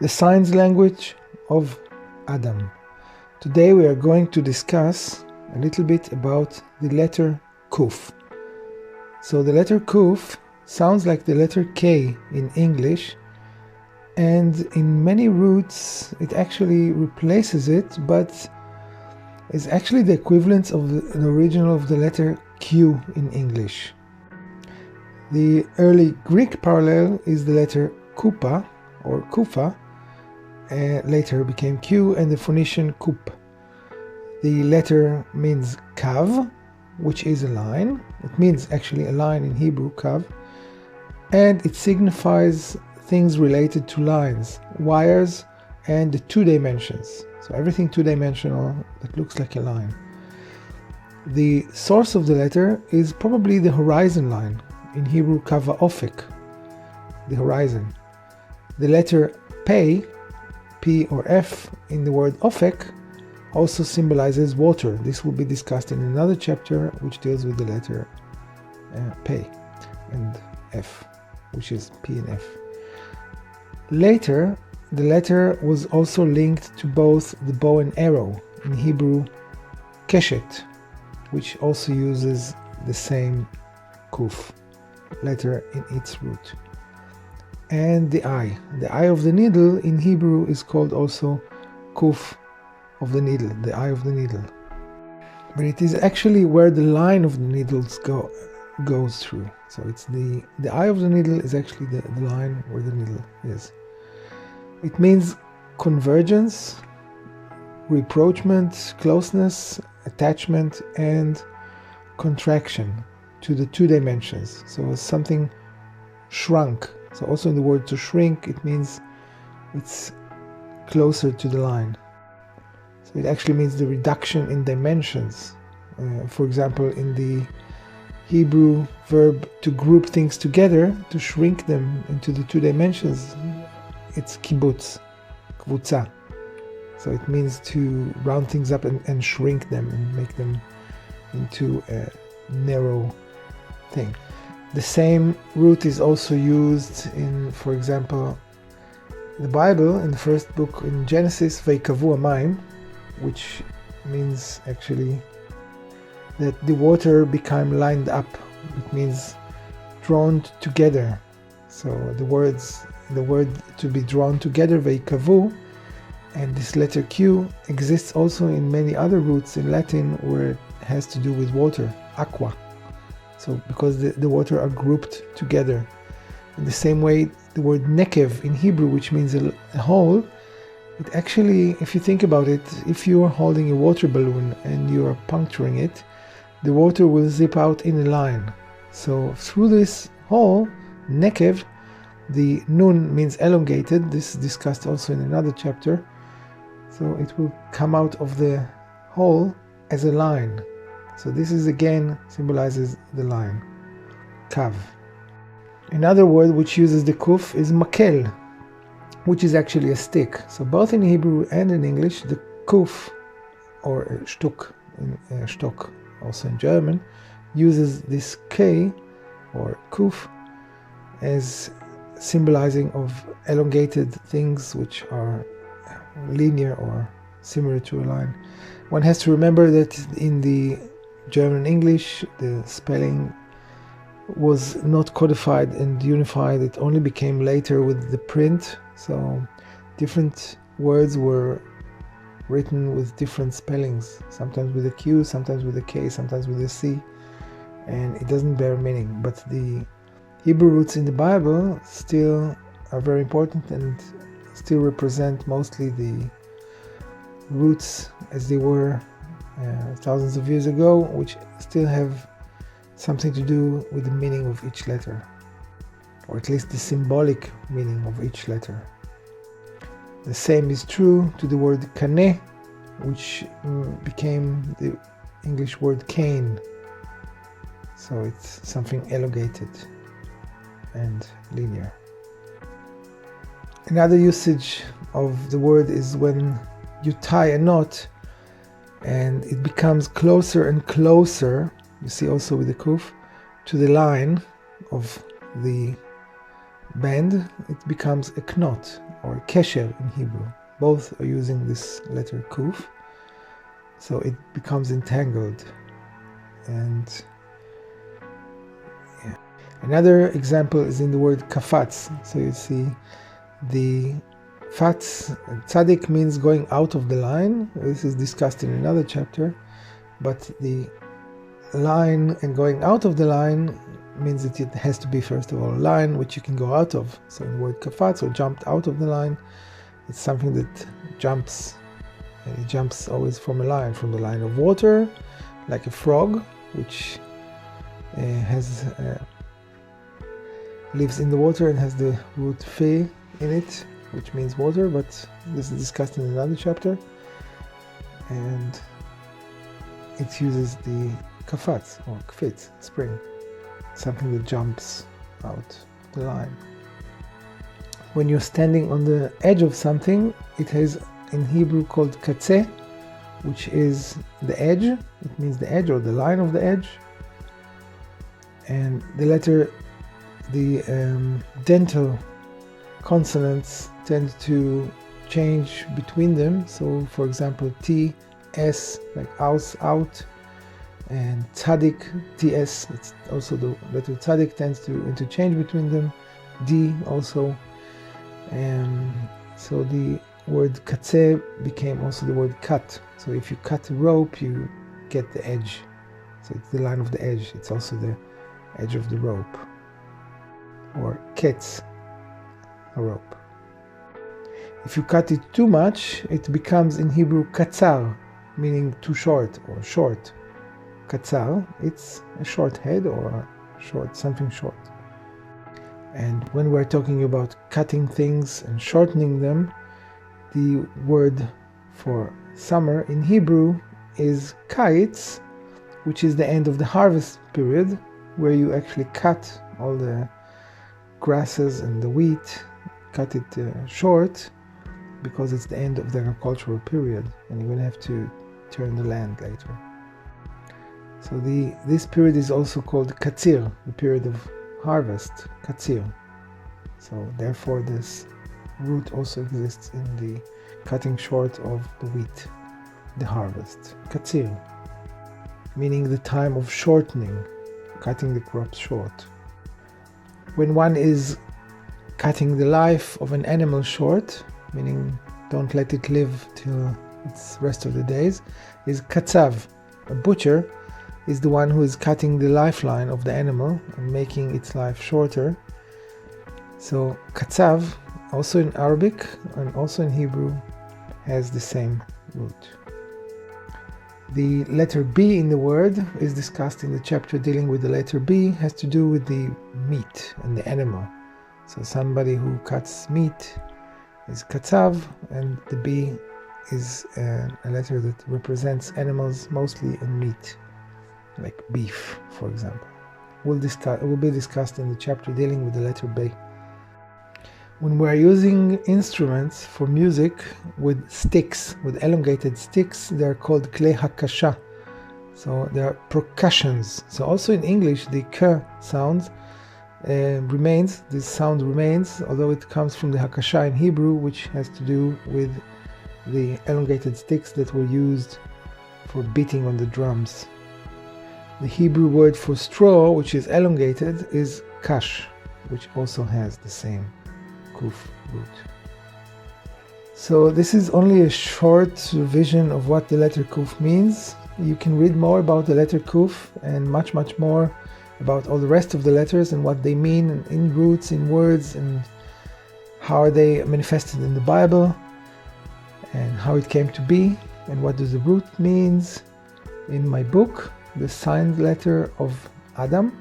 the signs language of Adam. Today we are going to discuss a little bit about the letter Kuf. So the letter Kuf sounds like the letter K in English, and in many roots it actually replaces it, but is actually the equivalent of the original of the letter Q in English. The early Greek parallel is the letter Kupa or Kufa, later became Q, and the Phoenician Kup. The letter means kav, which is a line. It means actually a line in Hebrew, kav, and it signifies things related to lines, wires, and the two dimensions. So everything two-dimensional that looks like a line. The source of the letter is probably the horizon line, in Hebrew kava ofek, the horizon. The letter P or F in the word ofek also symbolizes water. This will be discussed in another chapter which deals with the letter P and F, which is P and F. Later, the letter was also linked to both the bow and arrow, in Hebrew keshet, which also uses the same kuf letter in its root. And the eye of the needle in Hebrew is called also kuf of the needle, the eye of the needle. But it is actually where the line of the needles goes through. So it's the eye of the needle is actually the line where the needle is. It means convergence, rapprochement, closeness, attachment, and contraction to the two dimensions. So something shrunk. So also in the word to shrink, it means it's closer to the line. So it actually means the reduction in dimensions. For example, in the Hebrew verb to group things together, to shrink them into the two dimensions, it's kibbutz, kvutza. So it means to round things up and shrink them and make them into a narrow thing. The same root is also used in, for example, the Bible, in the first book in Genesis, Veikavu Amayim, which means actually that the water became lined up. It means drawn together. So the word to be drawn together, Veikavu, and this letter Q exists also in many other roots in Latin where it has to do with water, aqua. So because the water are grouped together. In the same way, the word nekev in Hebrew, which means a hole, it actually, if you think about it, if you are holding a water balloon and you are puncturing it, the water will zip out in a line. So through this hole, nekev, the nun means elongated. This is discussed also in another chapter. So it will come out of the hole as a line. So this is again symbolizes the line, kav. Another word which uses the kuf is makel, which is actually a stick. So both in Hebrew and in English, the kuf, or Stück, stock, also in German, uses this K, or kuf, as symbolizing of elongated things which are linear or similar to a line. One has to remember that in the German English, the spelling was not codified and unified. It only became later with the print. So different words were written with different spellings, sometimes with a Q, sometimes with a K, sometimes with a C, and it doesn't bear meaning. But the Hebrew roots in the Bible still are very important and still represent mostly the roots as they were thousands of years ago, which still have something to do with the meaning of each letter, or at least the symbolic meaning of each letter. The same is true to the word kane, which became the English word cane. So it's something elongated and linear. Another usage of the word is when you tie a knot and it becomes closer and closer, you see also with the kuf, to the line of the band, it becomes a knot or kesher in Hebrew. Both are using this letter Kuf, so it becomes entangled. And yeah. Another example is in the word kafatz. So you see the fatz, tzaddik means going out of the line. This is discussed in another chapter, but the line and going out of the line means that it has to be first of all a line which you can go out of. So in the word kafatz, or jumped out of the line, it's something that jumps, and it jumps always from the line of water, like a frog, which lives in the water and has the root fe in it, which means water, but this is discussed in another chapter. And it uses the kafatz or kfitz, spring, something that jumps out the line. When you're standing on the edge of something, it has in Hebrew called katzeh, which is the edge. It means the edge or the line of the edge. And the dental consonants tend to change between them. So for example, T, S, like aus, out, and tzaddik, TS, it's also the letter tzaddik tends to interchange between them. D also. So the word katzeh became also the word cut. So if you cut a rope, you get the edge. So it's the line of the edge. It's also the edge of the rope. Or ketz, a rope. If you cut it too much, it becomes in Hebrew katzar, meaning too short or short. Katzar, it's a short head or something short. And when we're talking about cutting things and shortening them, the word for summer in Hebrew is kaitz, which is the end of the harvest period, where you actually cut all the grasses and the wheat, cut it short, because it's the end of the agricultural period, and you're going to have to turn the land later. So this period is also called katzir, the period of harvest, katzir. So therefore this root also exists in the cutting short of the wheat, the harvest. Katzir, meaning the time of shortening, cutting the crops short. When one is cutting the life of an animal short, meaning don't let it live till its rest of the days, is katzav. A butcher is the one who is cutting the lifeline of the animal and making its life shorter. So katzav, also in Arabic and also in Hebrew, has the same root. The letter B in the word is discussed in the chapter dealing with the letter B, has to do with the meat and the animal. So somebody who cuts meat is katzav, and the B is a letter that represents animals mostly in meat, like beef, for example. It will be discussed in the chapter dealing with the letter B. When we're using instruments for music with sticks, with elongated sticks, they're called klei hakasha. So they are percussions. So also in English, the k sound remains, this sound remains, although it comes from the hakasha in Hebrew, which has to do with the elongated sticks that were used for beating on the drums. The Hebrew word for straw, which is elongated, is kash, which also has the same kuf root. So this is only a short vision of what the letter kuf means. You can read more about the letter kuf and much more about all the rest of the letters and what they mean in roots, in words, and how are they manifested in the Bible, and how it came to be, and what does the root means in my book, The Signed Letter of Adam.